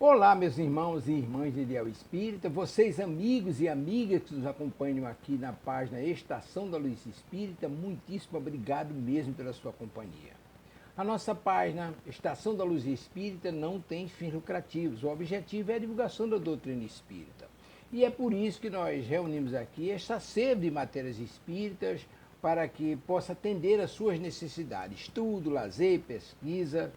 Olá, meus irmãos e irmãs de Ideal Espírita, vocês amigos e amigas que nos acompanham aqui na página Estação da Luz Espírita, muitíssimo obrigado mesmo pela sua companhia. A nossa página Estação da Luz Espírita não tem fins lucrativos, o objetivo é a divulgação da doutrina espírita. E é por isso que nós reunimos aqui esta sede de matérias espíritas para que possa atender às suas necessidades, estudo, lazer, pesquisa.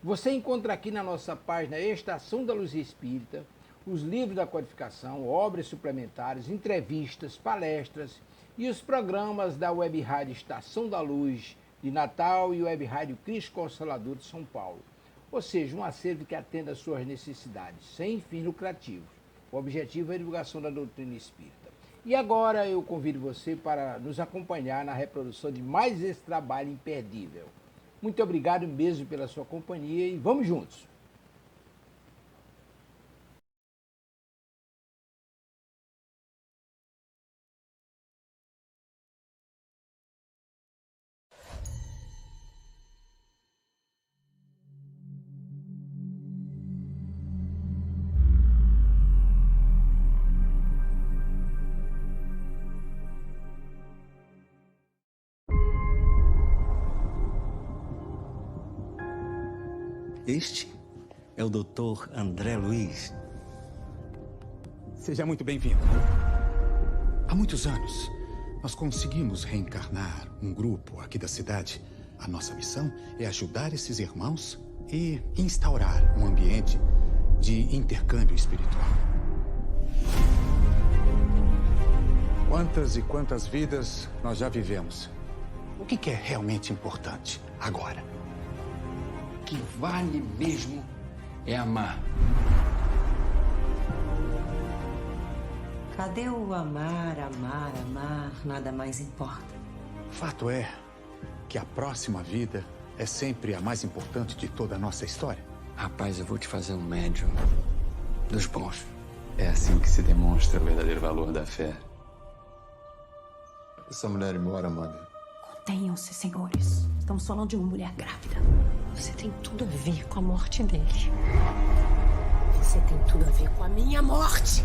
Você encontra aqui na nossa página Estação da Luz Espírita os livros da codificação, obras suplementares, entrevistas, palestras e os programas da Web Rádio Estação da Luz de Natal e Web Rádio Cristo Consolador de São Paulo. Ou seja, um acervo que atenda às suas necessidades, sem fins lucrativos. O objetivo é a divulgação da doutrina espírita. E agora eu convido você para nos acompanhar na reprodução de mais esse trabalho imperdível. Muito obrigado mesmo pela sua companhia e vamos juntos! Este é o Dr. André Luiz. Seja muito bem-vindo. Há muitos anos, nós conseguimos reencarnar um grupo aqui da cidade. A nossa missão é ajudar esses irmãos e instaurar um ambiente de intercâmbio espiritual. Quantas e quantas vidas nós já vivemos? O que é realmente importante agora? O que vale mesmo é amar. Cadê o amar, amar, amar? Nada mais importa. Fato é que a próxima vida é sempre a mais importante de toda a nossa história. Rapaz, eu vou te fazer um médium dos bons. É assim que se demonstra o verdadeiro valor da fé. Essa mulher embora, mano. Contenham-se, senhores. Estamos falando de uma mulher grávida. Você tem tudo a ver com a morte dele. Você tem tudo a ver com a minha morte.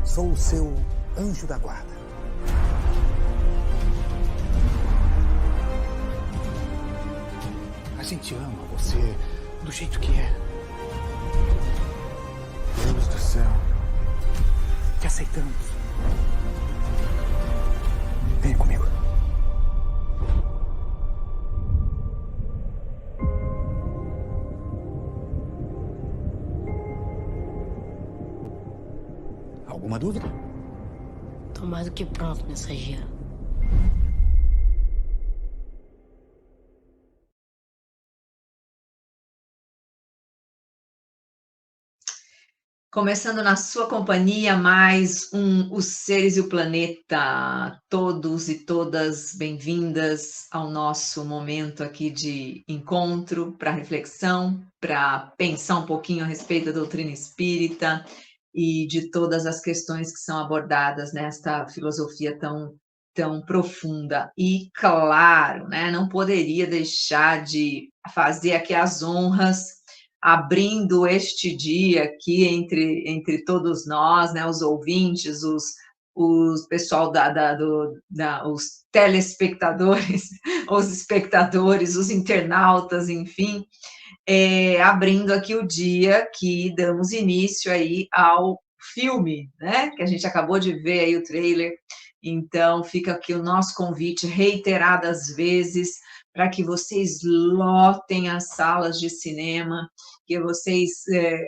Sou o seu anjo da guarda. A gente ama você do jeito que é. Deus do céu. Te aceitamos. Venha comigo. Alguma dúvida? Tô mais do que pronto, mensageiro. Começando na sua companhia, mais Os Seres e o Planeta. Todos e todas bem-vindas ao nosso momento aqui de encontro, para reflexão, para pensar um pouquinho a respeito da doutrina espírita e de todas as questões que são abordadas nesta filosofia tão profunda. E, claro, né, não poderia deixar de fazer aqui as honras, abrindo este dia aqui entre todos nós, né, os ouvintes, os pessoal os telespectadores, os espectadores, os internautas, enfim, abrindo aqui o dia que damos início aí ao filme, né, que a gente acabou de ver aí o trailer. Então fica aqui o nosso convite reiteradas vezes para que vocês lotem as salas de cinema, que vocês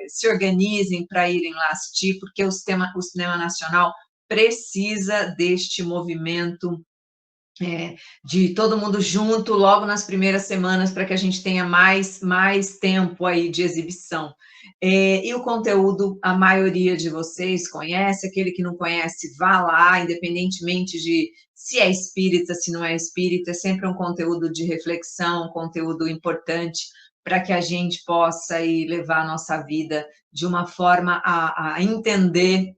se organizem para irem lá assistir, porque o cinema nacional precisa deste movimento de todo mundo junto logo nas primeiras semanas, para que a gente tenha mais tempo aí de exibição. E o conteúdo, a maioria de vocês conhece, aquele que não conhece, vá lá, independentemente de se é espírita, se não é espírita, é sempre um conteúdo de reflexão, um conteúdo importante para que a gente possa aí levar a nossa vida de uma forma a entender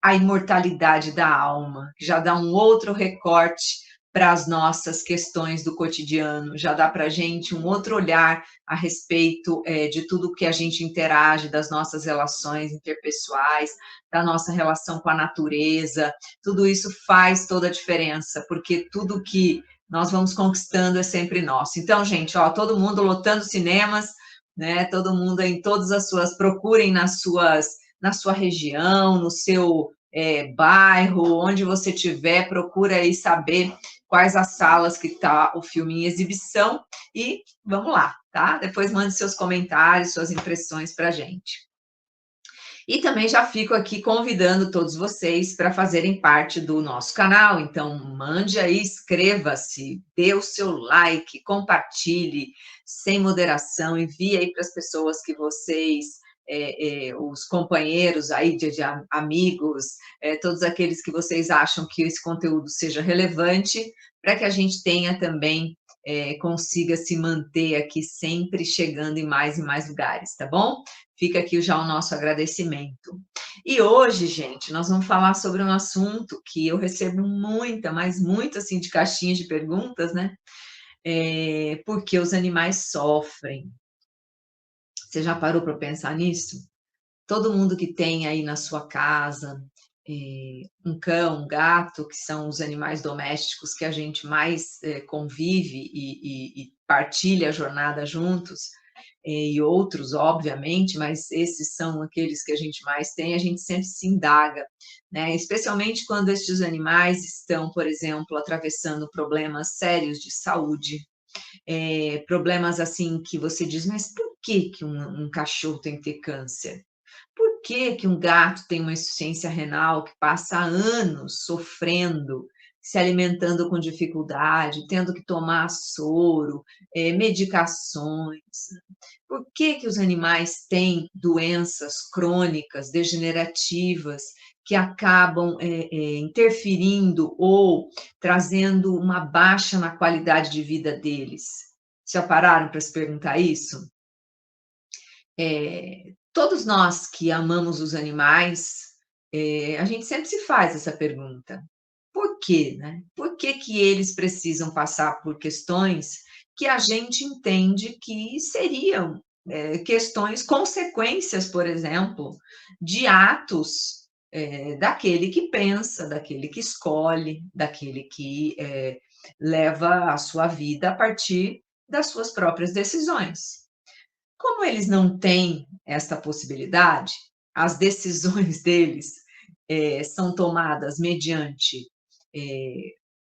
a imortalidade da alma, que já dá um outro recorte para as nossas questões do cotidiano, já dá para a gente um outro olhar a respeito de tudo que a gente interage, das nossas relações interpessoais, da nossa relação com a natureza. Tudo isso faz toda a diferença, porque tudo que nós vamos conquistando é sempre nosso. Então, gente, ó, todo mundo lotando cinemas, né? Todo mundo em todas as suas, procurem na sua região, no seu bairro, onde você estiver, procura aí saber quais as salas que está o filme em exibição e vamos lá, tá? Depois mande seus comentários, suas impressões para a gente. E também já fico aqui convidando todos vocês para fazerem parte do nosso canal, então mande aí, inscreva-se, dê o seu like, compartilhe, sem moderação, envie aí para as pessoas que vocês, os companheiros aí de amigos, todos aqueles que vocês acham que esse conteúdo seja relevante, para que a gente tenha também, consiga se manter aqui sempre chegando em mais e mais lugares, tá bom? Fica aqui já o nosso agradecimento. E hoje, gente, nós vamos falar sobre um assunto que eu recebo muita, mas muito, assim, de caixinhas de perguntas, né? Porque os animais sofrem. Você já parou para pensar nisso? Todo mundo que tem aí na sua casa um cão, um gato, que são os animais domésticos que a gente mais convive e partilha a jornada juntos, e outros, obviamente, mas esses são aqueles que a gente mais tem, a gente sempre se indaga, né? Especialmente quando estes animais estão, por exemplo, atravessando problemas sérios de saúde, problemas assim que você diz, mas por que um cachorro tem que ter câncer? Por que um gato tem uma insuficiência renal que passa anos sofrendo, se alimentando com dificuldade, tendo que tomar soro, medicações? Por que os animais têm doenças crônicas, degenerativas, que acabam interferindo ou trazendo uma baixa na qualidade de vida deles? Já pararam para se perguntar isso? Todos nós que amamos os animais, a gente sempre se faz essa pergunta. Por quê, né? Por que eles precisam passar por questões que a gente entende que seriam questões, consequências, por exemplo, de atos daquele que pensa, daquele que escolhe, daquele que leva a sua vida a partir das suas próprias decisões. Como eles não têm essa possibilidade, as decisões deles são tomadas mediante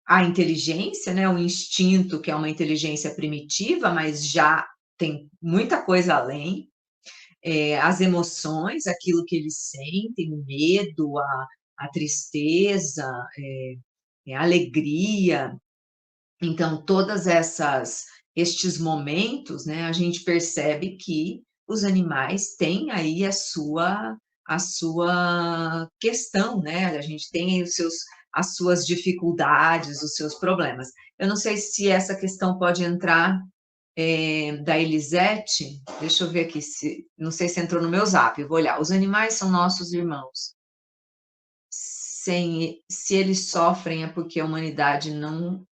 a inteligência, né, o instinto, que é uma inteligência primitiva, mas já tem muita coisa além, as emoções, aquilo que eles sentem, o medo, a tristeza, a alegria. Então, todas estes momentos, né, a gente percebe que os animais têm aí a sua questão, né? A gente tem as suas dificuldades, os seus problemas. Eu não sei se essa questão pode entrar da Elisete, deixa eu ver aqui, não sei se entrou no meu zap, eu vou olhar. Os animais são nossos irmãos. Se eles sofrem é porque a humanidade não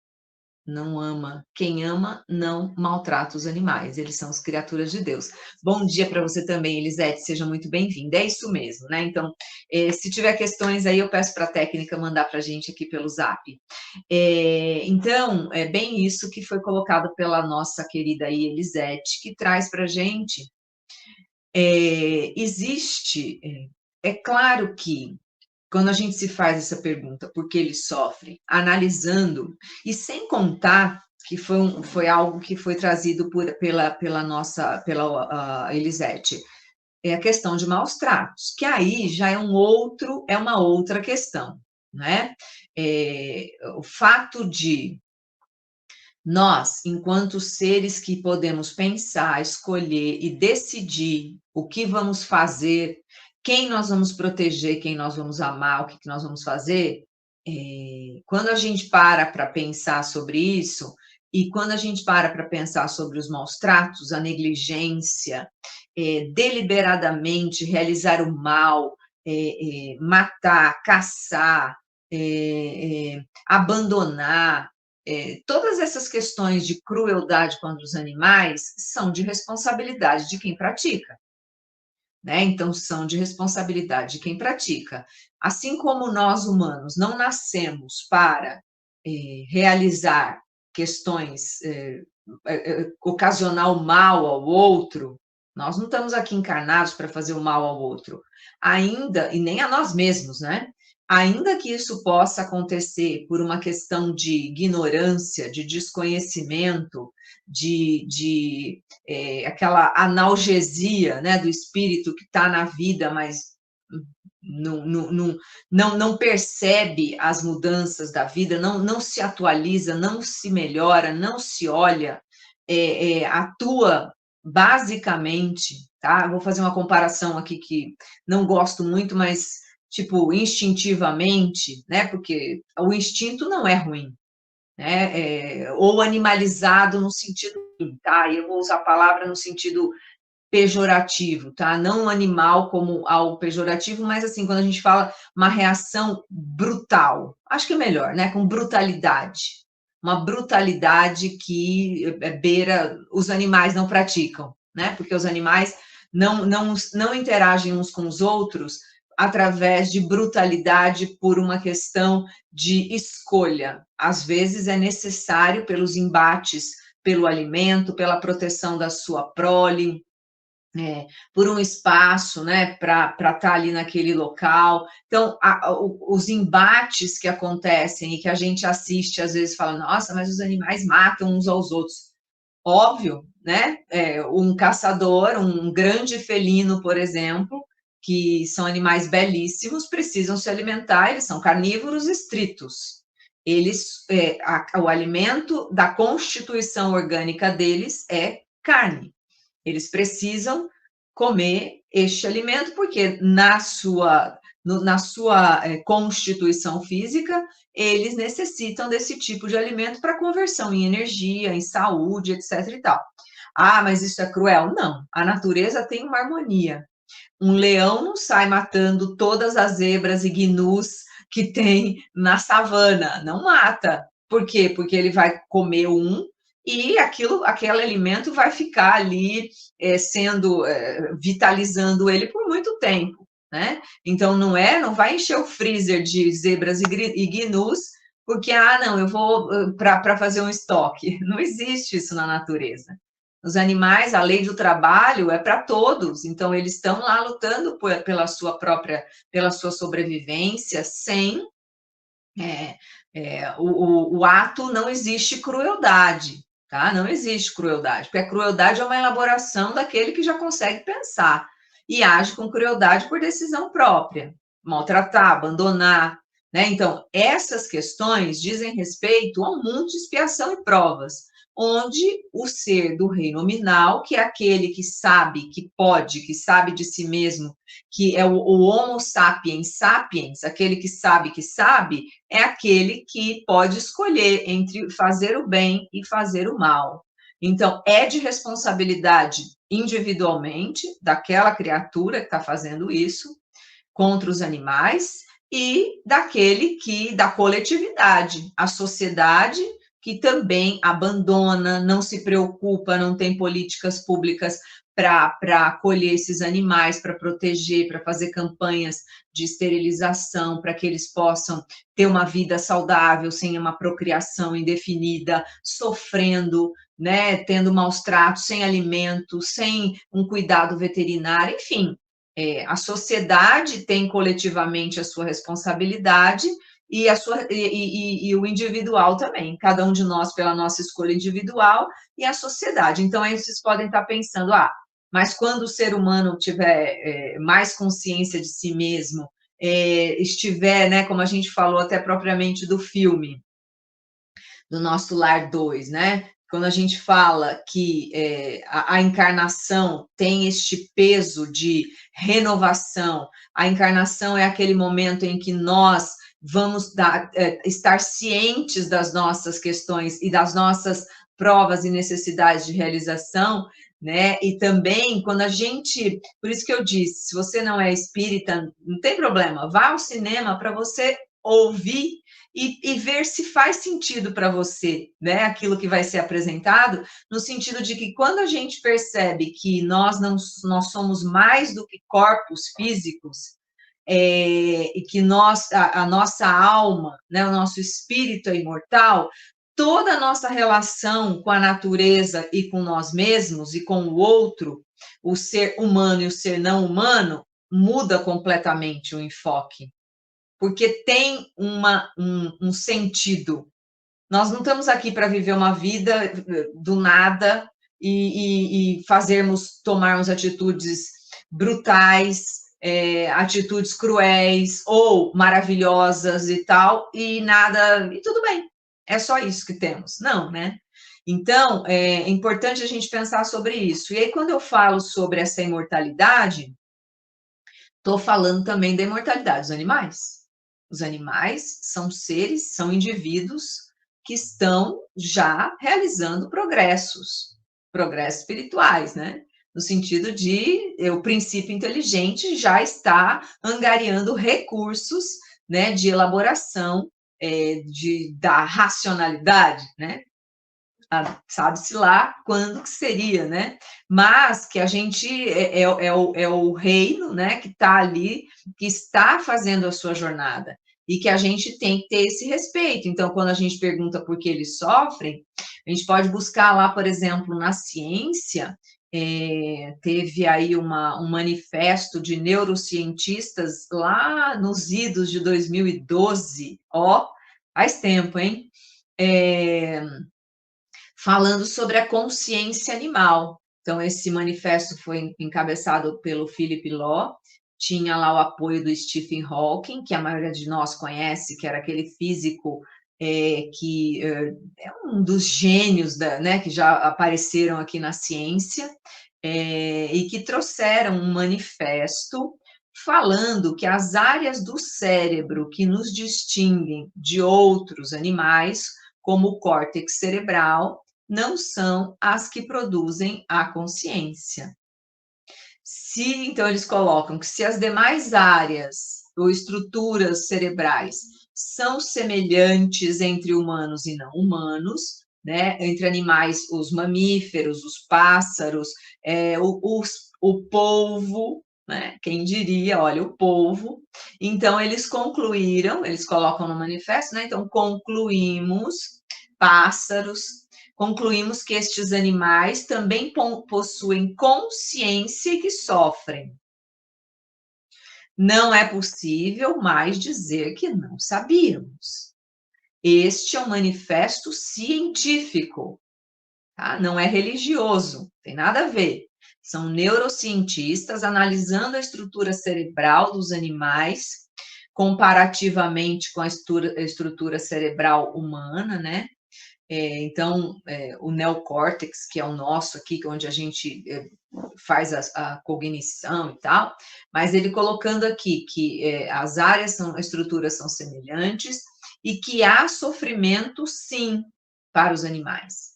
ama. Quem ama não maltrata os animais, eles são as criaturas de Deus. Bom dia para você também, Elisete, seja muito bem-vinda. É isso mesmo, né? Então, se tiver questões aí, eu peço para a técnica mandar para a gente aqui pelo zap. Então, é bem isso que foi colocado pela nossa querida aí, Elisete, que traz para a gente. É claro que quando a gente se faz essa pergunta, por que eles sofrem, analisando, e sem contar que foi algo que foi trazido pela Elisete, é a questão de maus tratos, que aí já é uma outra questão, né? O fato de nós, enquanto seres que podemos pensar, escolher e decidir o que vamos fazer, quem nós vamos proteger, quem nós vamos amar, o que nós vamos fazer, quando a gente para pensar sobre isso, e quando a gente para pensar sobre os maus tratos, a negligência, deliberadamente realizar o mal, matar, caçar, abandonar, todas essas questões de crueldade contra os animais são de responsabilidade de quem pratica, né? Então, são de responsabilidade de quem pratica. Assim como nós humanos não nascemos para realizar questões, ocasionar o mal ao outro, nós não estamos aqui encarnados para fazer o mal ao outro, ainda, e nem a nós mesmos, né? Ainda que isso possa acontecer por uma questão de ignorância, de desconhecimento, de aquela analgesia, né, do espírito que está na vida, mas não percebe as mudanças da vida, não se atualiza, não se melhora, não se olha, atua basicamente, tá? Vou fazer uma comparação aqui que não gosto muito, mas tipo, instintivamente, né? Porque o instinto não é ruim, né? Ou animalizado no sentido, tá? Eu vou usar a palavra no sentido pejorativo, tá? Não animal como algo pejorativo, mas assim, quando a gente fala uma reação brutal, acho que é melhor, né? Com brutalidade. Uma brutalidade que beira, os animais não praticam, né? Porque os animais não interagem uns com os outros através de brutalidade por uma questão de escolha. Às vezes é necessário pelos embates, pelo alimento, pela proteção da sua prole, por um espaço, né, para estar ali naquele local. Então, os embates que acontecem e que a gente assiste, às vezes fala, nossa, mas os animais matam uns aos outros. Óbvio, né? Um caçador, um grande felino, por exemplo, que são animais belíssimos, precisam se alimentar, eles são carnívoros estritos. Eles, o alimento da constituição orgânica deles é carne. Eles precisam comer este alimento, porque na sua constituição física, eles necessitam desse tipo de alimento para conversão em energia, em saúde, etc. e tal. Ah, mas isso é cruel? Não, a natureza tem uma harmonia. Um leão não sai matando todas as zebras e gnus que tem na savana, não mata. Por quê? Porque ele vai comer um e aquele alimento vai ficar ali vitalizando ele por muito tempo, né? Então não vai encher o freezer de zebras e gnus porque não, eu vou para fazer um estoque. Não existe isso na natureza. Os animais, a lei do trabalho é para todos, então eles estão lá lutando pela sua sobrevivência, sem o ato. Não existe crueldade, tá? Não existe crueldade, porque a crueldade é uma elaboração daquele que já consegue pensar e age com crueldade por decisão própria, maltratar, abandonar, né? Então, essas questões dizem respeito a um mundo de expiação e provas, onde o ser do reino nominal, que é aquele que sabe, que pode, que sabe de si mesmo, que é o Homo sapiens sapiens, aquele que sabe, é aquele que pode escolher entre fazer o bem e fazer o mal. Então, é de responsabilidade individualmente daquela criatura que está fazendo isso contra os animais e da coletividade, a sociedade, que também abandona, não se preocupa, não tem políticas públicas para acolher esses animais, para proteger, para fazer campanhas de esterilização, para que eles possam ter uma vida saudável, sem uma procriação indefinida, sofrendo, né, tendo maus tratos, sem alimento, sem um cuidado veterinário, enfim. A sociedade tem coletivamente a sua responsabilidade, e o individual também, cada um de nós pela nossa escolha individual e a sociedade. Então, aí vocês podem estar pensando, mas quando o ser humano tiver mais consciência de si mesmo, estiver, né, como a gente falou até propriamente do filme, do Nosso Lar 2, né, quando a gente fala que a encarnação tem este peso de renovação, a encarnação é aquele momento em que nós vamos estar cientes das nossas questões e das nossas provas e necessidades de realização, né? E também, quando a gente... Por isso que eu disse, se você não é espírita, não tem problema, vá ao cinema para você ouvir e ver se faz sentido para você, né? Aquilo que vai ser apresentado, no sentido de que quando a gente percebe que nós somos mais do que corpos físicos, e que a nossa alma, né, o nosso espírito é imortal, toda a nossa relação com a natureza e com nós mesmos e com o outro, o ser humano e o ser não humano, muda completamente o enfoque, porque tem um sentido. Nós não estamos aqui para viver uma vida do nada e tomarmos atitudes brutais, atitudes cruéis ou maravilhosas e tal, e tudo bem, é só isso que temos. Não, né? Então, é importante a gente pensar sobre isso. E aí, quando eu falo sobre essa imortalidade, estou falando também da imortalidade dos animais. Os animais são seres, são indivíduos que estão já realizando progressos espirituais, né? No sentido de o princípio inteligente já está angariando recursos, né, de elaboração da racionalidade, né? Sabe-se lá quando que seria, né? Mas que a gente é o reino, né, que está ali, que está fazendo a sua jornada, e que a gente tem que ter esse respeito. Então, quando a gente pergunta por que eles sofrem, a gente pode buscar lá, por exemplo, na ciência, teve aí um manifesto de neurocientistas lá nos idos de 2012, faz tempo, hein? Falando sobre a consciência animal. Então, esse manifesto foi encabeçado pelo Philip Law, tinha lá o apoio do Stephen Hawking, que a maioria de nós conhece, que era aquele físico que é um dos gênios né, que já apareceram aqui na ciência, e que trouxeram um manifesto falando que as áreas do cérebro que nos distinguem de outros animais, como o córtex cerebral, não são as que produzem a consciência. Então, eles colocam que se as demais áreas ou estruturas cerebrais são semelhantes entre humanos e não humanos, né, entre animais, os mamíferos, os pássaros, o polvo, né, quem diria, olha, o polvo. Então, eles colocam no manifesto, né, então, concluímos que estes animais também possuem consciência e que sofrem. Não é possível mais dizer que não sabíamos. Este é um manifesto científico, tá? Não é religioso, tem nada a ver. São neurocientistas analisando a estrutura cerebral dos animais comparativamente com a estrutura cerebral humana, né? Então, o neocórtex, que é o nosso aqui, onde a gente faz a cognição e tal, mas ele colocando aqui que as estruturas são semelhantes e que há sofrimento, sim, para os animais.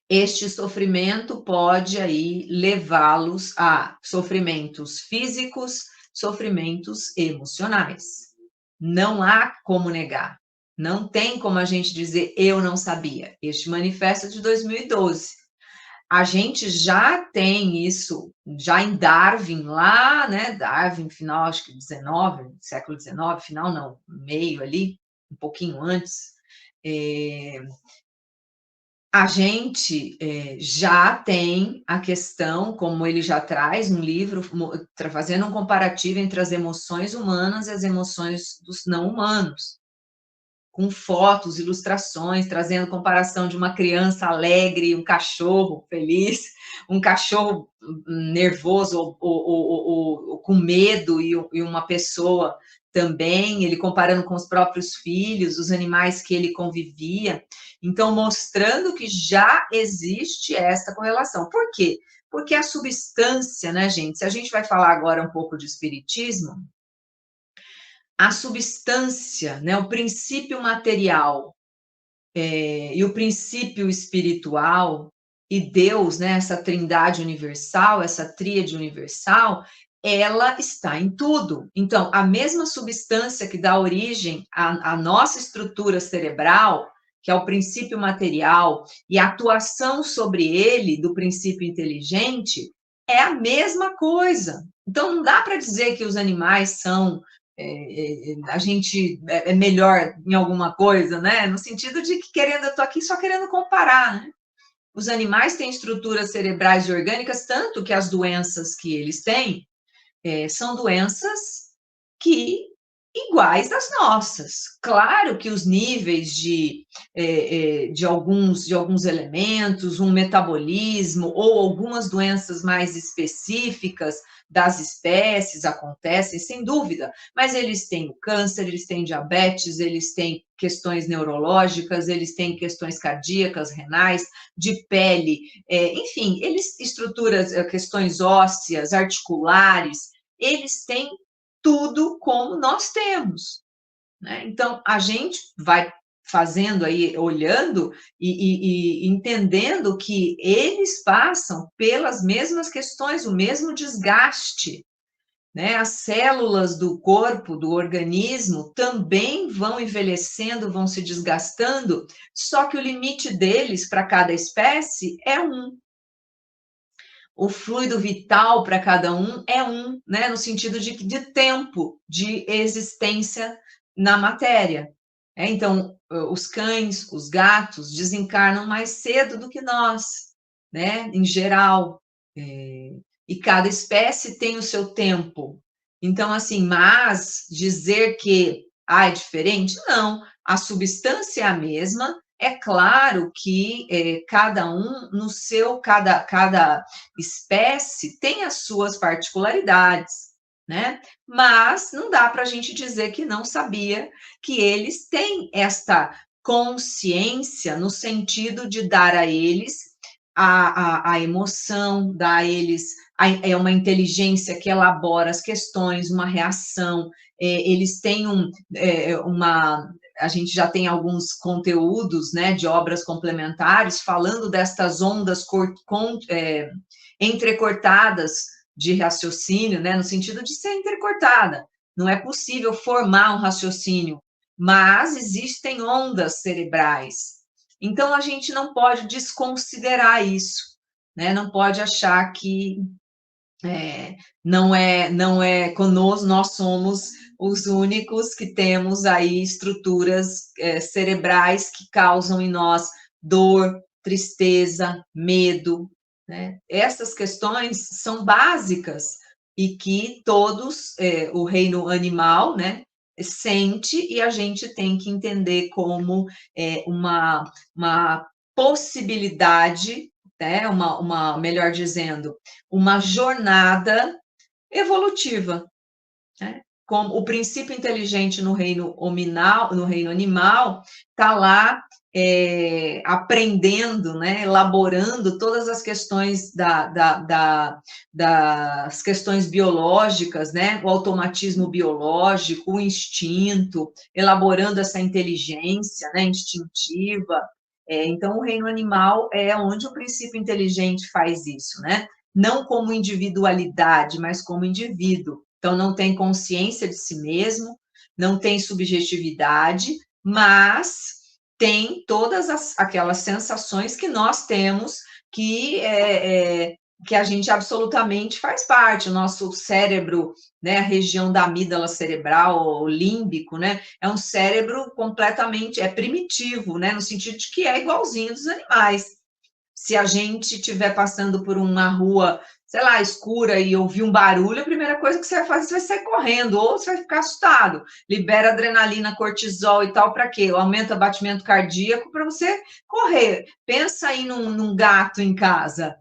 Este sofrimento pode aí levá-los a sofrimentos físicos, sofrimentos emocionais. Não há como negar. Não tem como a gente dizer, eu não sabia. Este manifesto é de 2012. A gente já tem isso, já em Darwin, lá, né? Darwin, final, acho que século XIX, final não, meio ali, um pouquinho antes. A gente já tem a questão, como ele já traz um livro, fazendo um comparativo entre as emoções humanas e as emoções dos não humanos, com fotos, ilustrações, trazendo comparação de uma criança alegre, um cachorro feliz, um cachorro nervoso ou com medo e uma pessoa também, ele comparando com os próprios filhos, os animais que ele convivia. Então, mostrando que já existe essa correlação. Por quê? Porque a substância, né, gente? Se a gente vai falar agora um pouco de espiritismo, a substância, né, o princípio material e o princípio espiritual e Deus, né, essa trindade universal, essa tríade universal, ela está em tudo. Então, a mesma substância que dá origem à nossa estrutura cerebral, que é o princípio material, e a atuação sobre ele do princípio inteligente, é a mesma coisa. Então, não dá para dizer que os animais são... a gente é melhor em alguma coisa, né? No sentido de que, eu estou aqui só querendo comparar, né? Os animais têm estruturas cerebrais e orgânicas, tanto que as doenças que eles têm são doenças iguais às nossas. Claro que os níveis de alguns elementos, um metabolismo ou algumas doenças mais específicas das espécies acontecem, sem dúvida, mas eles têm o câncer, eles têm diabetes, eles têm questões neurológicas, eles têm questões cardíacas, renais, de pele, enfim, questões ósseas, articulares, eles têm tudo como nós temos, né? Então, a gente vai fazendo aí, olhando e entendendo que eles passam pelas mesmas questões, o mesmo desgaste, né? As células do corpo, do organismo, também vão envelhecendo, vão se desgastando, só que o limite deles para cada espécie é um. O fluido vital para cada um é um, né? No sentido de tempo de existência na matéria. Então, os cães, os gatos desencarnam mais cedo do que nós, né? Em geral. E cada espécie tem o seu tempo. Então, assim, mas dizer que é diferente? Não. A substância é a mesma. É claro que cada um no seu, cada espécie tem as suas particularidades, né? Mas não dá para a gente dizer que não sabia que eles têm esta consciência no sentido de dar a eles a emoção, dar a eles uma inteligência que elabora as questões, uma reação, eles têm a gente já tem alguns conteúdos, né, de obras complementares falando destas ondas entrecortadas de raciocínio, né, no sentido de ser entrecortada. Não é possível formar um raciocínio, mas existem ondas cerebrais. Então, a gente não pode desconsiderar isso, né, não pode achar que não é conosco, nós somos os únicos que temos aí estruturas cerebrais que causam em nós dor, tristeza, medo, né? Essas questões são básicas e que todos, o reino animal, né, sente, e a gente tem que entender como uma possibilidade, né, melhor dizendo, uma jornada evolutiva, né? Como o princípio inteligente no reino animal, está lá aprendendo, né, elaborando todas as questões das questões biológicas, né, o automatismo biológico, o instinto, elaborando essa inteligência, né, instintiva. Então, o reino animal é onde o princípio inteligente faz isso, né? Não como individualidade, mas como indivíduo. Então, não tem consciência de si mesmo, não tem subjetividade, mas tem todas aquelas sensações que nós temos que a gente absolutamente faz parte. O nosso cérebro, né, a região da amígdala cerebral, o límbico, né, é um cérebro completamente primitivo, né, no sentido de que é igualzinho dos animais. Se a gente estiver passando por uma rua, sei lá, escura e ouvir um barulho, a primeira coisa que você vai fazer, você vai sair correndo, ou você vai ficar assustado. Libera adrenalina, cortisol e tal, para quê? Aumenta o batimento cardíaco para você correr. Pensa aí num gato em casa.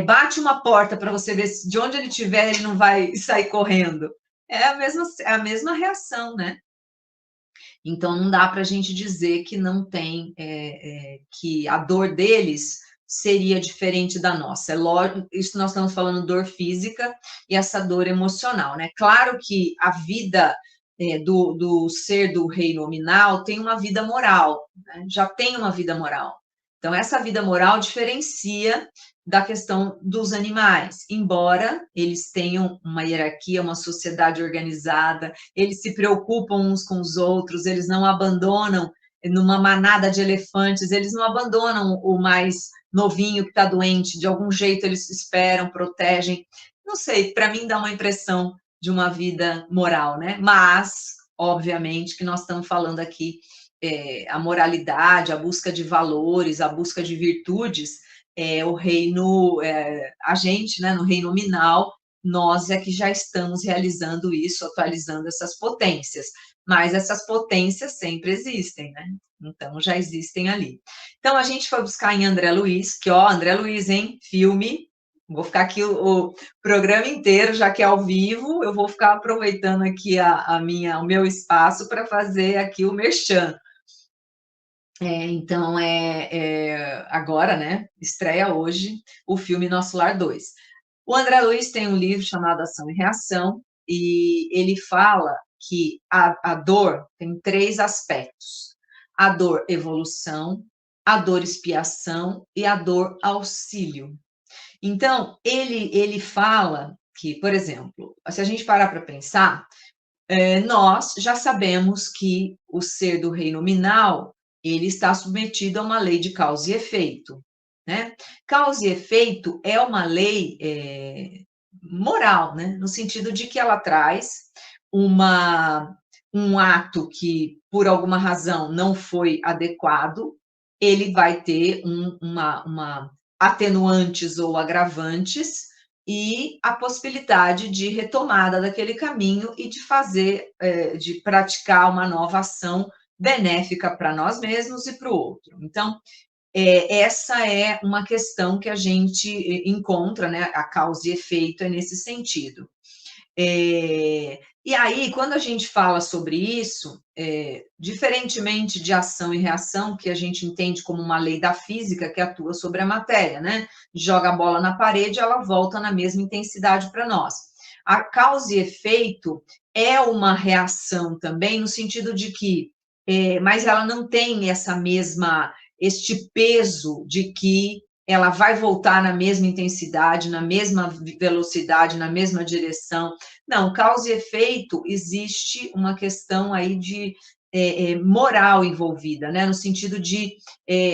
Bate uma porta para você ver se de onde ele estiver, ele não vai sair correndo. É a mesma reação, né? Então, não dá para a gente dizer que não tem, que a dor deles seria diferente da nossa. É lógico, isso nós estamos falando dor física e essa dor emocional, né? Claro que a vida do ser do reino nominal tem uma vida moral, né? Já tem uma vida moral. Então, essa vida moral diferencia da questão dos animais, embora eles tenham uma hierarquia, uma sociedade organizada, eles se preocupam uns com os outros, eles não abandonam, numa manada de elefantes, eles não abandonam o mais novinho que está doente, de algum jeito eles se esperam, protegem, não sei, para mim dá uma impressão de uma vida moral, né? Mas, obviamente, que nós estamos falando aqui a moralidade, a busca de valores, a busca de virtudes, o reino, a gente, né, no reino nominal, nós é que já estamos realizando isso, atualizando essas potências, mas essas potências sempre existem, né? Então, já existem ali. Então, a gente foi buscar em André Luiz, que, ó, André Luiz, hein, filme, vou ficar aqui o programa inteiro, já que é ao vivo, eu vou ficar aproveitando aqui o meu espaço para fazer aqui o merchan. Então, agora, né, estreia hoje o filme Nosso Lar 2. O André Luiz tem um livro chamado Ação e Reação, e ele fala que a dor tem 3 aspectos: a dor evolução, a dor expiação e a dor auxílio. Então, ele fala que, por exemplo, se a gente parar para pensar, nós já sabemos que o ser do reino nominal, ele está submetido a uma lei de causa e efeito, né? Causa e efeito é uma lei moral, né? No sentido de que ela traz um ato que, por alguma razão, não foi adequado, ele vai ter uma atenuantes ou agravantes, e a possibilidade de retomada daquele caminho e de fazer, de praticar uma nova ação benéfica para nós mesmos e para o outro. Então, essa é uma questão que a gente encontra, né? A causa e efeito é nesse sentido. E aí, quando a gente fala sobre isso, diferentemente de ação e reação, que a gente entende como uma lei da física que atua sobre a matéria, né? Joga a bola na parede, ela volta na mesma intensidade para nós. A causa e efeito é uma reação também, no sentido de que, mas ela não tem este peso de que ela vai voltar na mesma intensidade, na mesma velocidade, na mesma direção. Não, causa e efeito, existe uma questão aí de moral envolvida, né? No sentido de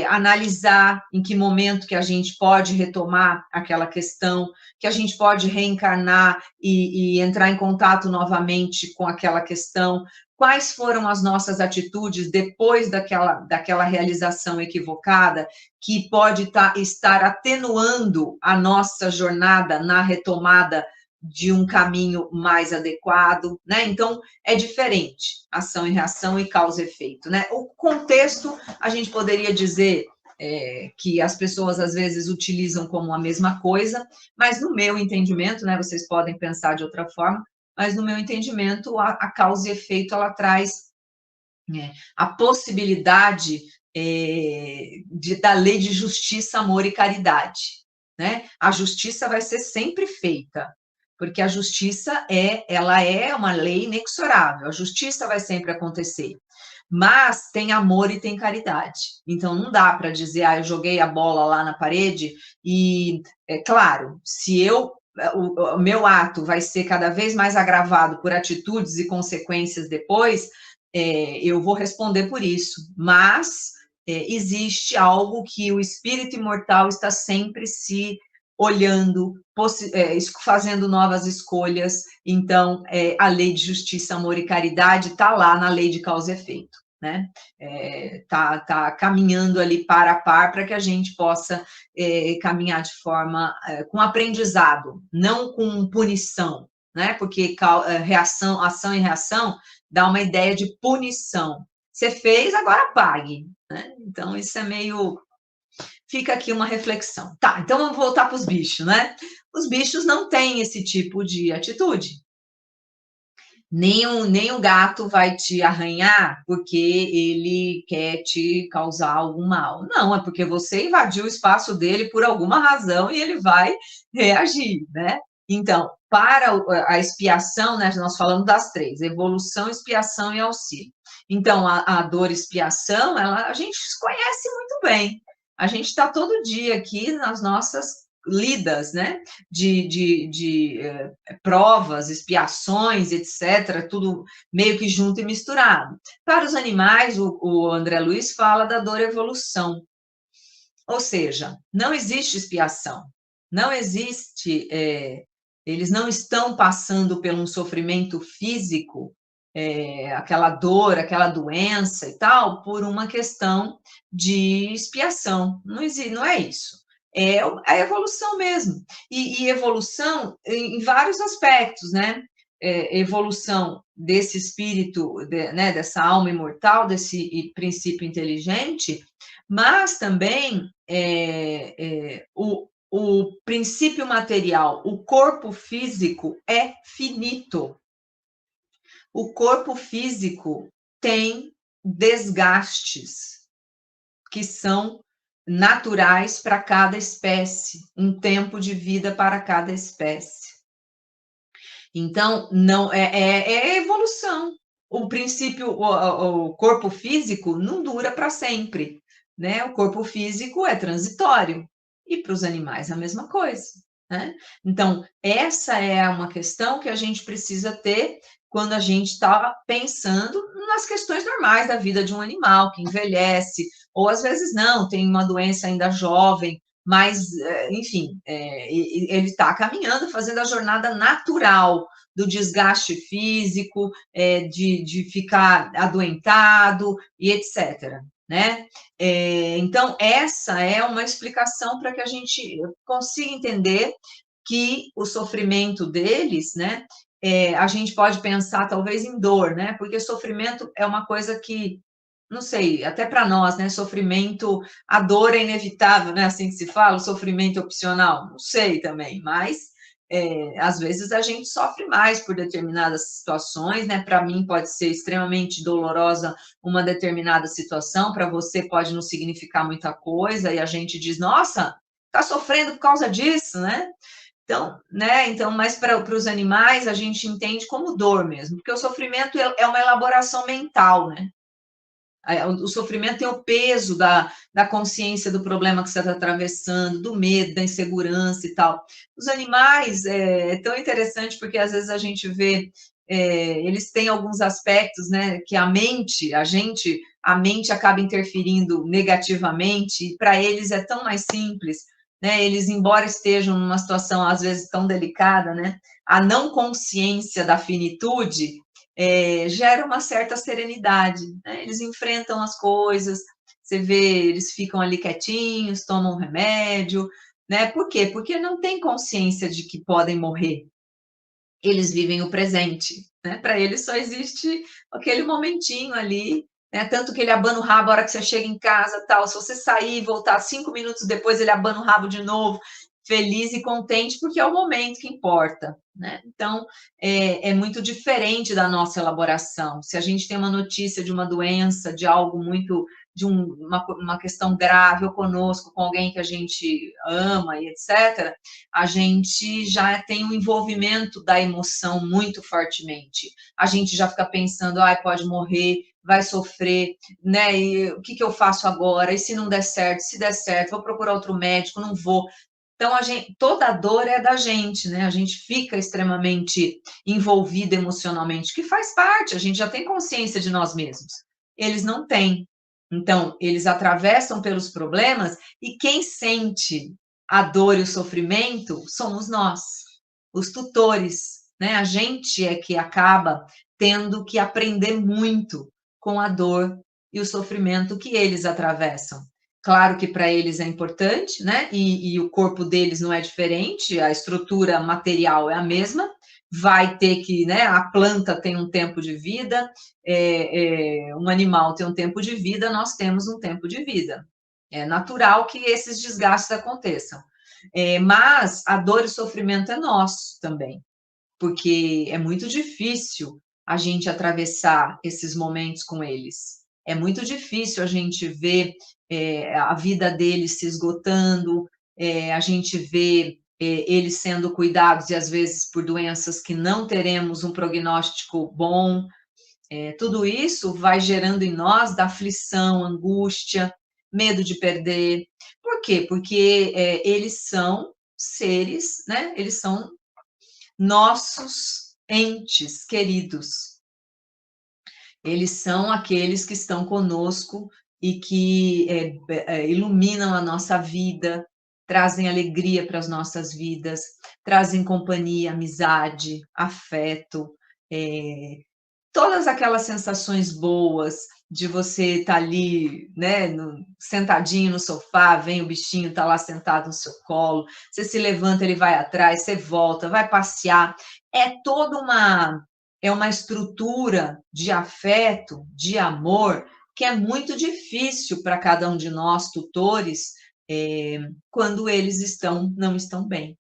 analisar em que momento que a gente pode retomar aquela questão, que a gente pode reencarnar e entrar em contato novamente com aquela questão, quais foram as nossas atitudes depois daquela realização equivocada, que pode estar atenuando a nossa jornada na retomada de um caminho mais adequado, né? Então, é diferente, ação e reação e causa e efeito, né? O contexto, a gente poderia dizer que as pessoas, às vezes, utilizam como a mesma coisa, mas no meu entendimento, né, vocês podem pensar de outra forma, mas no meu entendimento, a causa e efeito, ela traz a possibilidade da lei de justiça, amor e caridade, né? A justiça vai ser sempre feita, porque a justiça ela é uma lei inexorável, a justiça vai sempre acontecer, mas tem amor e tem caridade, então não dá para dizer, eu joguei a bola lá na parede e, claro, se o meu ato vai ser cada vez mais agravado por atitudes e consequências depois, eu vou responder por isso, mas existe algo que o espírito imortal está sempre se olhando, fazendo novas escolhas, então a lei de justiça, amor e caridade está lá na lei de causa e efeito, né? Tá caminhando ali par a par para que a gente possa caminhar de forma com aprendizado, não com punição, né? Porque ação e reação dá uma ideia de punição. Você fez, agora pague, né? Então isso é meio... Fica aqui uma reflexão. Tá, então vamos voltar para os bichos, né? Os bichos não têm esse tipo de atitude. Nem o gato vai te arranhar porque ele quer te causar algum mal. Não, é porque você invadiu o espaço dele por alguma razão e ele vai reagir, né? Então, para a expiação, né, nós falamos das 3, evolução, expiação e auxílio. Então, a dor expiação, a gente conhece muito bem. A gente está todo dia aqui nas nossas lidas, né, de provas, expiações, etc., tudo meio que junto e misturado. Para os animais, o André Luiz fala da dor evolução, ou seja, não existe expiação, não existe, eles não estão passando por um sofrimento físico, aquela dor, aquela doença e tal, por uma questão de expiação. Não é isso. É a evolução mesmo. E evolução em vários aspectos, né? Evolução desse espírito, né, dessa alma imortal, desse princípio inteligente, mas também o princípio material, o corpo físico é finito. O corpo físico tem desgastes que são naturais para cada espécie, um tempo de vida para cada espécie. Então, não é evolução. O princípio, o corpo físico não dura para sempre, né? O corpo físico é transitório. E para os animais a mesma coisa, né? Então, essa é uma questão que a gente precisa ter quando a gente está pensando nas questões normais da vida de um animal que envelhece, ou às vezes não, tem uma doença ainda jovem, mas, enfim, ele está caminhando, fazendo a jornada natural do desgaste físico, de ficar adoentado e etc., né? Então, essa é uma explicação para que a gente consiga entender que o sofrimento deles, né, a gente pode pensar talvez em dor, né, porque sofrimento é uma coisa que, não sei, até para nós, né, sofrimento, a dor é inevitável, né, assim que se fala, o sofrimento é opcional, não sei também, mas às vezes a gente sofre mais por determinadas situações, né? Para mim pode ser extremamente dolorosa uma determinada situação, para você pode não significar muita coisa, e a gente diz, nossa, tá sofrendo por causa disso, né? Então, né? Então, mas para os animais a gente entende como dor mesmo, porque o sofrimento é uma elaboração mental, né? O sofrimento tem o peso da consciência do problema que você está atravessando, do medo, da insegurança e tal. Os animais é tão interessante porque às vezes a gente vê, eles têm alguns aspectos, né, que a mente acaba interferindo negativamente, e para eles é tão mais simples, né, eles, embora estejam numa situação às vezes tão delicada, né, a não consciência da finitude gera uma certa serenidade, né? Eles enfrentam as coisas, você vê, eles ficam ali quietinhos, tomam um remédio, né? Por quê? Porque não tem consciência de que podem morrer. Eles vivem o presente, né? Para eles só existe aquele momentinho ali, né? Tanto que ele abana o rabo a hora que você chega em casa, tal. Se você sair e voltar 5 minutos depois, ele abana o rabo de novo, feliz e contente, porque é o momento que importa, né? Então, é muito diferente da nossa elaboração. Se a gente tem uma notícia de uma doença, de algo muito, de uma questão grave ou conosco, com alguém que a gente ama e etc., a gente já tem um envolvimento da emoção muito fortemente. A gente já fica pensando, pode morrer, vai sofrer, né? E o que eu faço agora? E se não der certo? Se der certo, vou procurar outro médico, não vou. Então, toda a dor é da gente, né? A gente fica extremamente envolvido emocionalmente, que faz parte, a gente já tem consciência de nós mesmos. Eles não têm. Então, eles atravessam pelos problemas e quem sente a dor e o sofrimento somos nós, os tutores, né? A gente é que acaba tendo que aprender muito com a dor e o sofrimento que eles atravessam. Claro que para eles é importante, né? E o corpo deles não é diferente, a estrutura material é a mesma, vai ter que, né? A planta tem um tempo de vida, um animal tem um tempo de vida, nós temos um tempo de vida. É natural que esses desgastes aconteçam. Mas a dor e o sofrimento é nosso também, porque é muito difícil a gente atravessar esses momentos com eles. É muito difícil a gente ver a vida deles se esgotando, a gente vê eles sendo cuidados, e às vezes por doenças que não teremos um prognóstico bom. Tudo isso vai gerando em nós da aflição, angústia, medo de perder. Por quê? Porque eles são seres, né? Eles são nossos entes queridos. Eles são aqueles que estão conosco e que iluminam a nossa vida, trazem alegria para as nossas vidas, trazem companhia, amizade, afeto, todas aquelas sensações boas de você estar ali, né, sentadinho no sofá, vem o bichinho, está lá sentado no seu colo, você se levanta, ele vai atrás, você volta, vai passear. É toda uma estrutura de afeto, de amor, que é muito difícil para cada um de nós, tutores, quando eles não estão bem.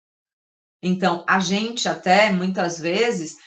Então, a gente até, muitas vezes,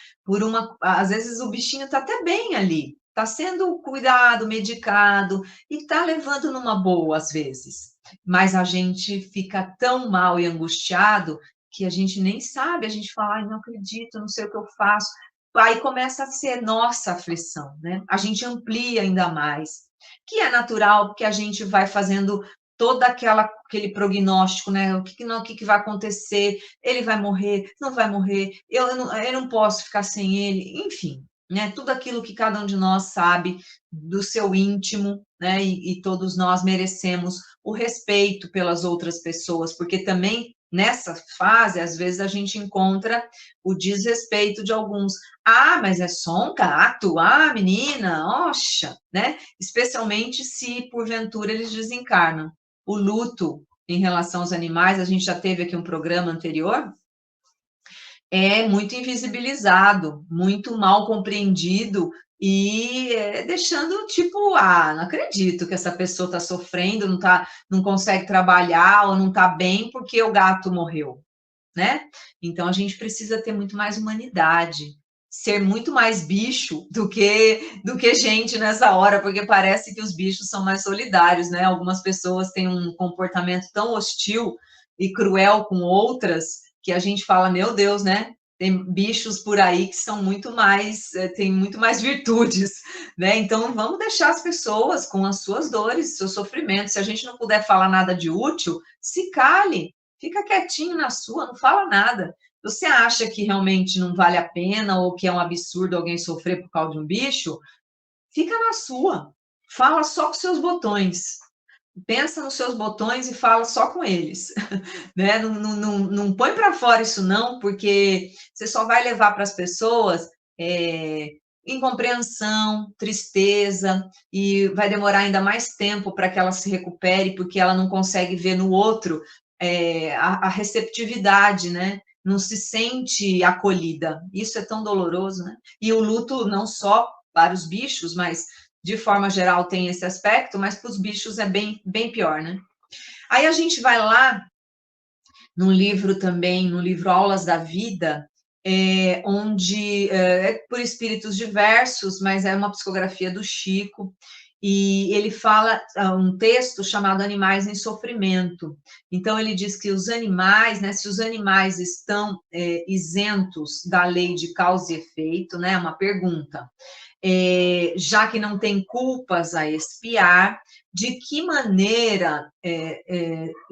às vezes o bichinho está até bem ali, está sendo cuidado, medicado, e está levando numa boa, às vezes. Mas a gente fica tão mal e angustiado que a gente nem sabe, a gente fala, ai, não acredito, não sei o que eu faço. Aí começa a ser nossa aflição, né? A gente amplia ainda mais, que é natural, porque a gente vai fazendo todo aquele prognóstico, né? O que vai acontecer? Ele vai morrer? Não vai morrer? Eu não posso ficar sem ele? Enfim, né? Tudo aquilo que cada um de nós sabe do seu íntimo, né? E todos nós merecemos o respeito pelas outras pessoas, porque também nessa fase, às vezes, a gente encontra o desrespeito de alguns. Ah, mas é só um gato? Ah, menina, oxa, né? Especialmente se, porventura, eles desencarnam. O luto em relação aos animais, a gente já teve aqui um programa anterior, é muito invisibilizado, muito mal compreendido e deixando tipo, não acredito que essa pessoa está sofrendo, não consegue trabalhar ou não está bem porque o gato morreu, né? Então a gente precisa ter muito mais humanidade, ser muito mais bicho do que gente nessa hora, porque parece que os bichos são mais solidários, né? Algumas pessoas têm um comportamento tão hostil e cruel com outras que a gente fala, meu Deus, né? Tem bichos por aí que são têm muito mais virtudes, né? Então vamos deixar as pessoas com as suas dores, seus sofrimentos. Se a gente não puder falar nada de útil, se cale. Fica quietinho na sua, não fala nada. Você acha que realmente não vale a pena ou que é um absurdo alguém sofrer por causa de um bicho? Fica na sua. Fala só com seus botões. Pensa nos seus botões e fala só com eles. Né? Não põe para fora isso não, porque você só vai levar para as pessoas incompreensão, tristeza, e vai demorar ainda mais tempo para que ela se recupere, porque ela não consegue ver no outro a receptividade, né? Não se sente acolhida. Isso é tão doloroso, né? E o luto não só para os bichos, mas de forma geral tem esse aspecto, mas para os bichos é bem, bem pior, né? Aí a gente vai lá no livro Aulas da Vida, onde é por espíritos diversos, mas é uma psicografia do Chico, e ele fala um texto chamado Animais em Sofrimento. Então, ele diz que os animais, né, se os animais estão isentos da lei de causa e efeito, né, uma pergunta, já que não tem culpas a expiar, de que maneira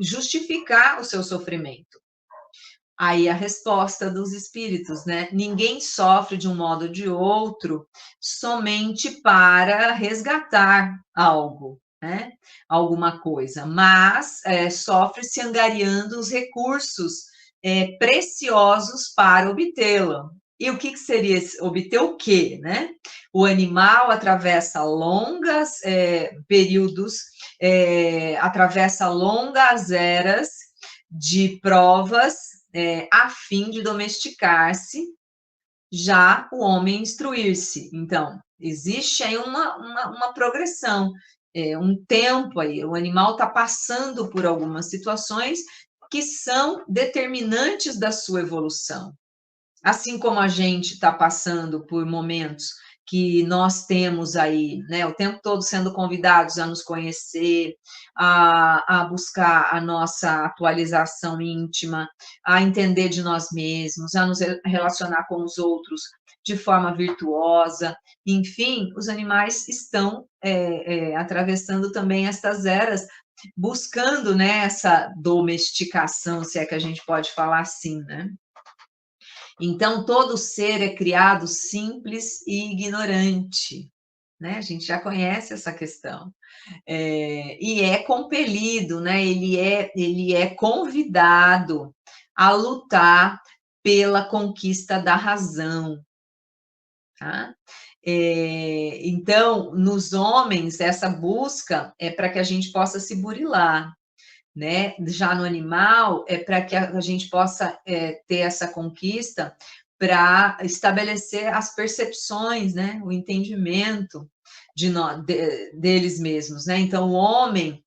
justificar o seu sofrimento? Aí a resposta dos espíritos, né? Ninguém sofre de um modo ou de outro somente para resgatar algo, né? Alguma coisa, mas sofre-se angariando os recursos preciosos para obtê-lo. E o que seria obter o quê, né? O animal atravessa longos períodos, atravessa longas eras de provas a fim de domesticar-se, já o homem instruir-se. Então, existe aí uma progressão, um tempo aí, o animal está passando por algumas situações que são determinantes da sua evolução. Assim como a gente está passando por momentos que nós temos aí, né, o tempo todo sendo convidados a nos conhecer, a buscar a nossa atualização íntima, a entender de nós mesmos, a nos relacionar com os outros de forma virtuosa. Enfim, os animais estão atravessando também estas eras buscando, né, essa domesticação, se é que a gente pode falar assim, né? Então, todo ser é criado simples e ignorante, né? A gente já conhece essa questão. E é compelido, né? Ele é convidado a lutar pela conquista da razão, tá? Então, nos homens, essa busca é para que a gente possa se burilar, né? Já no animal, é para que a gente possa ter essa conquista para estabelecer as percepções, né? O entendimento deles mesmos, né? Então, o homem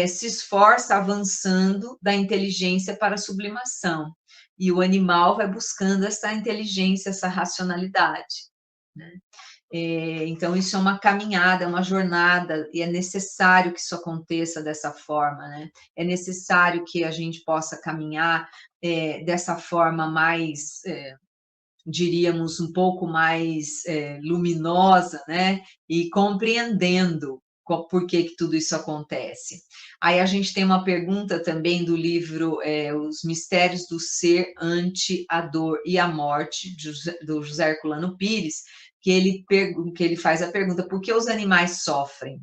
se esforça avançando da inteligência para a sublimação, e o animal vai buscando essa inteligência, essa racionalidade, né? Então, isso é uma caminhada, é uma jornada, e é necessário que isso aconteça dessa forma, né? É necessário que a gente possa caminhar dessa forma mais, diríamos, um pouco mais luminosa, né? E compreendendo por que tudo isso acontece. Aí a gente tem uma pergunta também do livro Os Mistérios do Ser ante a Dor e a Morte, do José Herculano Pires, que ele faz a pergunta: por que os animais sofrem?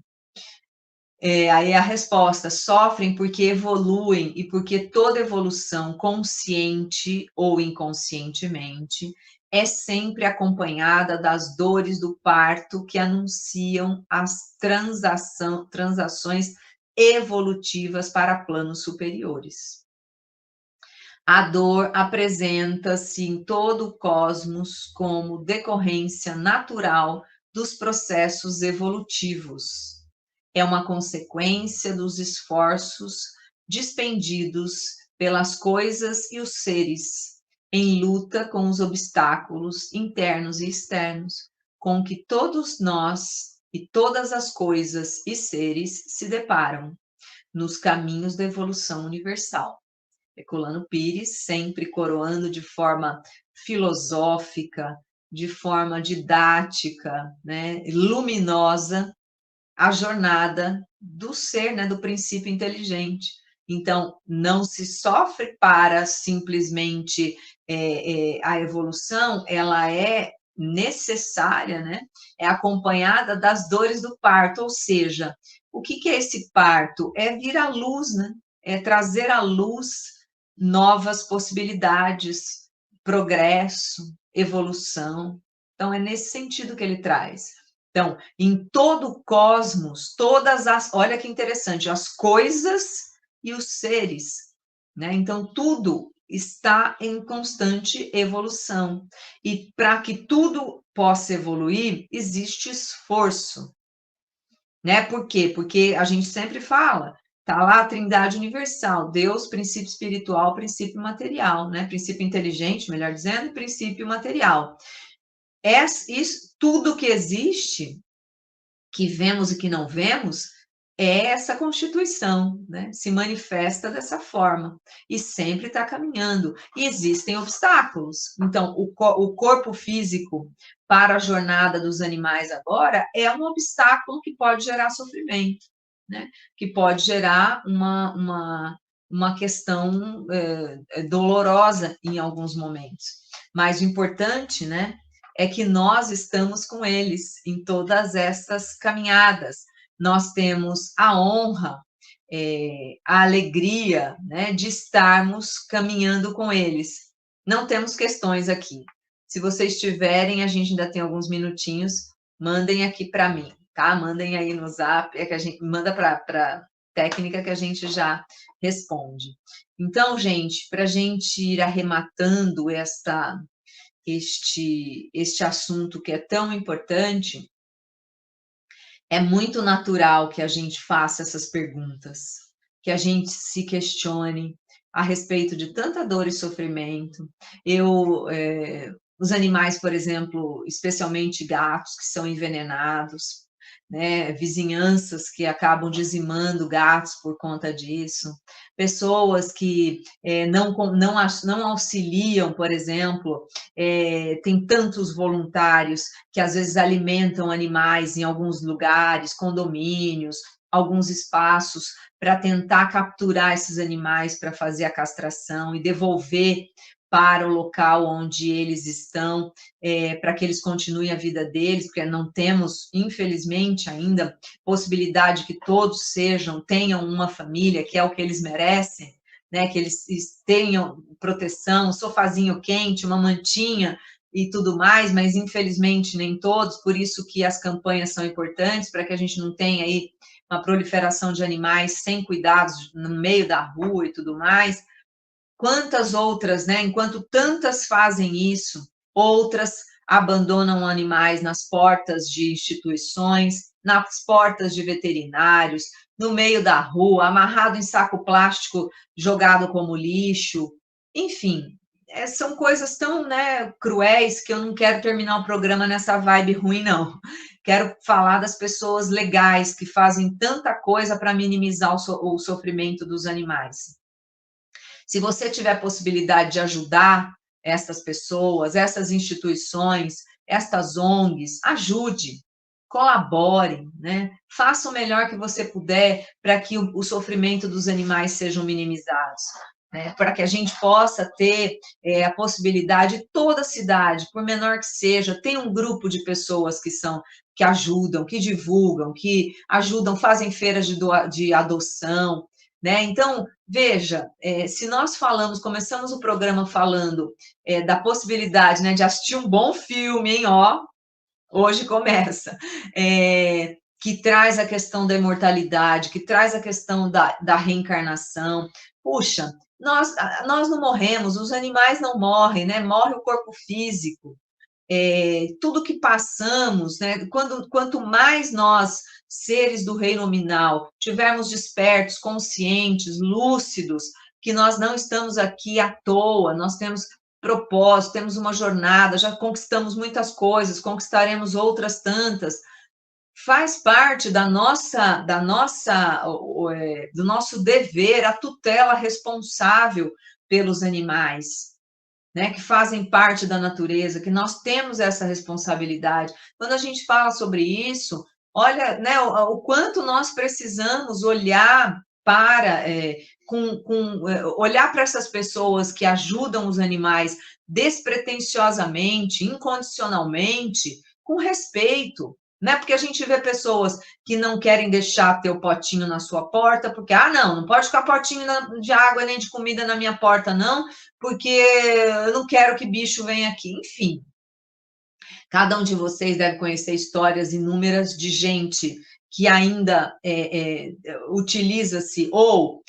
Aí a resposta: sofrem porque evoluem e porque toda evolução, consciente ou inconscientemente, é sempre acompanhada das dores do parto que anunciam as transações evolutivas para planos superiores. A dor apresenta-se em todo o cosmos como decorrência natural dos processos evolutivos. É uma consequência dos esforços dispendidos pelas coisas e os seres em luta com os obstáculos internos e externos, com que todos nós e todas as coisas e seres se deparam nos caminhos da evolução universal. Herculano Pires, sempre coroando de forma filosófica, de forma didática, né, luminosa, a jornada do ser, né, do princípio inteligente. Então, não se sofre para simplesmente a evolução, ela é necessária, né? É acompanhada das dores do parto, ou seja, o que é esse parto? É vir à luz, né? É trazer à luz novas possibilidades, progresso, evolução. Então, é nesse sentido que ele traz. Então, em todo o cosmos, olha que interessante, as coisas e os seres, né? Então, tudo está em constante evolução. E para que tudo possa evoluir, existe esforço, né? Por quê? Porque a gente sempre fala, tá lá a Trindade Universal, Deus, princípio espiritual, princípio material, né? Princípio inteligente, melhor dizendo, e princípio material. Isso, tudo que existe, que vemos e que não vemos, é essa constituição, né? Se manifesta dessa forma e sempre está caminhando. E existem obstáculos. Então, o corpo físico para a jornada dos animais agora é um obstáculo que pode gerar sofrimento, né? Que pode gerar uma questão dolorosa em alguns momentos. Mas o importante, né, é que nós estamos com eles em todas essas caminhadas. Nós temos a honra, a alegria, né, de estarmos caminhando com eles. Não temos questões aqui. Se vocês tiverem, a gente ainda tem alguns minutinhos, mandem aqui para mim, tá? Mandem aí no Zap, que a gente manda para técnica que a gente já responde. Então, gente, para a gente ir arrematando este assunto que é tão importante, é muito natural que a gente faça essas perguntas, que a gente se questione a respeito de tanta dor e sofrimento. Os animais, por exemplo, especialmente gatos que são envenenados, né? Vizinhanças que acabam dizimando gatos por conta disso, pessoas que não auxiliam, por exemplo, tem tantos voluntários que às vezes alimentam animais em alguns lugares, condomínios, alguns espaços para tentar capturar esses animais para fazer a castração e devolver para o local onde eles estão, para que eles continuem a vida deles, porque não temos, infelizmente, ainda possibilidade que todos tenham uma família, que é o que eles merecem, né, que eles tenham proteção, um sofazinho quente, uma mantinha e tudo mais, mas infelizmente nem todos, por isso que as campanhas são importantes, para que a gente não tenha aí uma proliferação de animais sem cuidados no meio da rua e tudo mais. Quantas outras, né? Enquanto tantas fazem isso, outras abandonam animais nas portas de instituições, nas portas de veterinários, no meio da rua, amarrado em saco plástico, jogado como lixo. Enfim, são coisas tão, né, cruéis que eu não quero terminar o programa nessa vibe ruim, não. Quero falar das pessoas legais que fazem tanta coisa para minimizar o sofrimento dos animais. Se você tiver a possibilidade de ajudar essas pessoas, essas instituições, estas ONGs, ajude, colabore, né? Faça o melhor que você puder para que o sofrimento dos animais sejam minimizados, né? Para que a gente possa ter a possibilidade, toda a cidade, por menor que seja, tem um grupo de pessoas que ajudam, que divulgam, que ajudam, fazem feiras de adoção, né? Então, veja, se nós começamos o programa falando da possibilidade, né, de assistir um bom filme, hein, ó, hoje começa, que traz a questão da imortalidade, que traz a questão da reencarnação. Puxa, nós não morremos, os animais não morrem, né? Morre o corpo físico. Tudo que passamos, né? Quanto mais nós, seres do reino nominal, tivermos despertos, conscientes, lúcidos, que nós não estamos aqui à toa, nós temos propósito, temos uma jornada, já conquistamos muitas coisas, conquistaremos outras tantas. Faz parte do nosso dever a tutela responsável pelos animais, né, que fazem parte da natureza, que nós temos essa responsabilidade. Quando a gente fala sobre isso, olha, né, o quanto nós precisamos olhar para olhar para essas pessoas que ajudam os animais despretensiosamente, incondicionalmente, com respeito, né? Porque a gente vê pessoas que não querem deixar ter o potinho na sua porta, porque, não pode ficar potinho de água nem de comida na minha porta, não, porque eu não quero que bicho venha aqui. Enfim, cada um de vocês deve conhecer histórias inúmeras de gente que ainda utiliza-se ou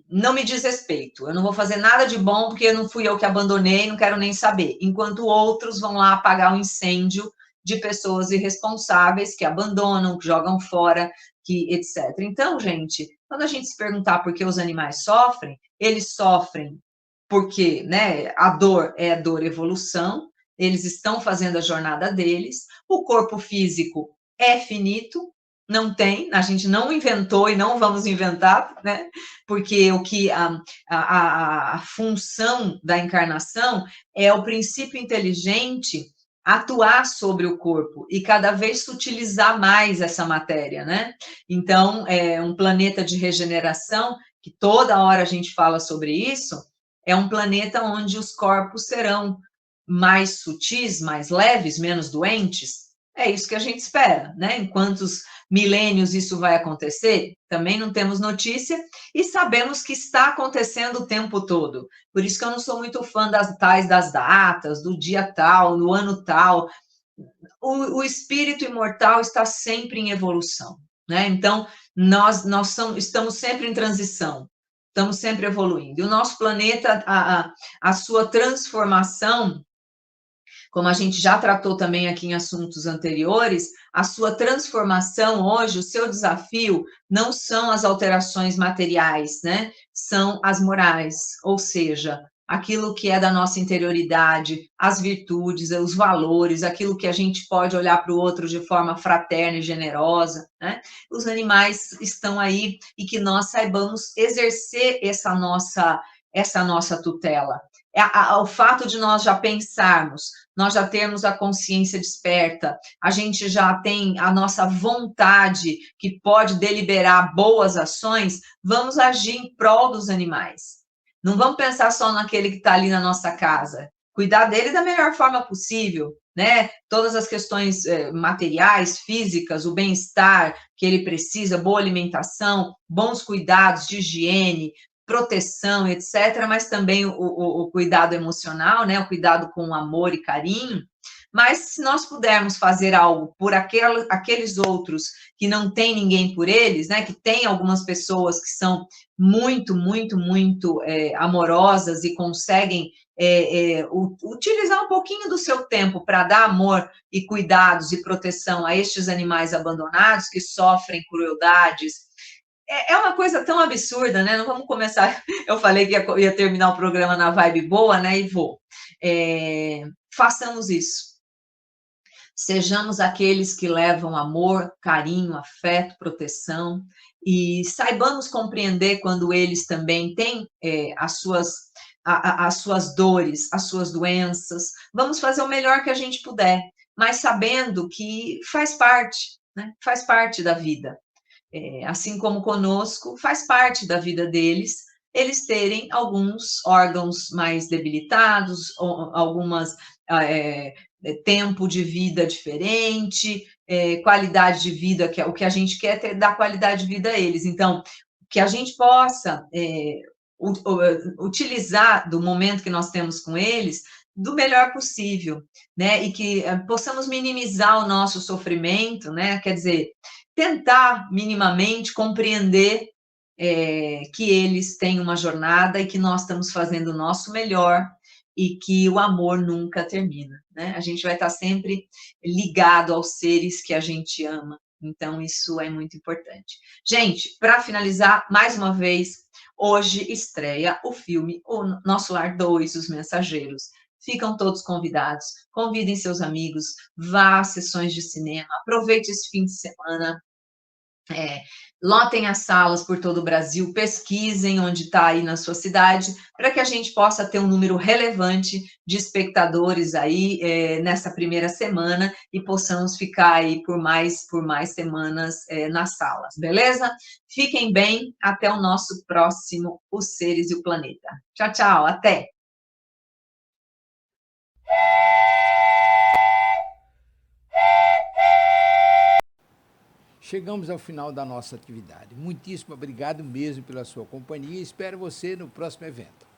não me diz respeito, eu não vou fazer nada de bom porque não fui eu que abandonei, não quero nem saber, enquanto outros vão lá apagar o incêndio de pessoas irresponsáveis que abandonam, que jogam fora, que etc. Então, gente, quando a gente se perguntar por que os animais sofrem, eles sofrem porque, né, a dor é dor evolução, eles estão fazendo a jornada deles, o corpo físico é finito, não tem, a gente não inventou e não vamos inventar, né? Porque a função da encarnação é o princípio inteligente atuar sobre o corpo e cada vez sutilizar mais essa matéria, né? Então, um planeta de regeneração, que toda hora a gente fala sobre isso, é um planeta onde os corpos serão mais sutis, mais leves, menos doentes. É isso que a gente espera, né? Em quantos milênios isso vai acontecer? Também não temos notícia e sabemos que está acontecendo o tempo todo. Por isso que eu não sou muito fã das datas, do dia tal, no ano tal. O espírito imortal está sempre em evolução, né? Então, nós estamos sempre em transição, estamos sempre evoluindo. E o nosso planeta, a sua transformação, como a gente já tratou também aqui em assuntos anteriores, a sua transformação hoje, o seu desafio, não são as alterações materiais, né? São as morais, ou seja, aquilo que é da nossa interioridade, as virtudes, os valores, aquilo que a gente pode olhar para o outro de forma fraterna e generosa, né? Os animais estão aí e que nós saibamos exercer essa nossa tutela. O fato de nós já pensarmos, nós já termos a consciência desperta, a gente já tem a nossa vontade que pode deliberar boas ações, vamos agir em prol dos animais. Não vamos pensar só naquele que está ali na nossa casa. Cuidar dele da melhor forma possível, né? Todas as questões materiais, físicas, o bem-estar que ele precisa, boa alimentação, bons cuidados de higiene, proteção, etc., mas também o cuidado emocional, né? O cuidado com amor e carinho. Mas se nós pudermos fazer algo por aqueles outros que não tem ninguém por eles, né? Que tem algumas pessoas que são muito, muito, muito amorosas e conseguem utilizar um pouquinho do seu tempo para dar amor e cuidados e proteção a estes animais abandonados que sofrem crueldades. É uma coisa tão absurda, né? Não vamos começar. Eu falei que ia terminar o programa na vibe boa, né? E vou. Façamos isso. Sejamos aqueles que levam amor, carinho, afeto, proteção e saibamos compreender quando eles também têm as suas dores, as suas doenças. Vamos fazer o melhor que a gente puder, mas sabendo que faz parte, né? Faz parte da vida. Assim como conosco, faz parte da vida deles, eles terem alguns órgãos mais debilitados, algumas tempo de vida diferente, qualidade de vida, que é o que a gente quer ter, dar qualidade de vida a eles. Então, que a gente possa utilizar do momento que nós temos com eles do melhor possível, né? E que possamos minimizar o nosso sofrimento, né? Quer dizer, tentar minimamente compreender que eles têm uma jornada e que nós estamos fazendo o nosso melhor e que o amor nunca termina, né? A gente vai estar sempre ligado aos seres que a gente ama. Então, isso é muito importante. Gente, para finalizar, mais uma vez, hoje estreia o filme O Nosso Lar 2, Os Mensageiros. Ficam todos convidados, convidem seus amigos, vá às sessões de cinema, aproveite esse fim de semana, lotem as salas por todo o Brasil, pesquisem onde está aí na sua cidade, para que a gente possa ter um número relevante de espectadores aí nessa primeira semana e possamos ficar aí por mais semanas nas salas, beleza? Fiquem bem, até o nosso próximo Os Seres e o Planeta. Tchau, tchau, até! Chegamos ao final da nossa atividade. Muitíssimo obrigado mesmo pela sua companhia e espero você no próximo evento.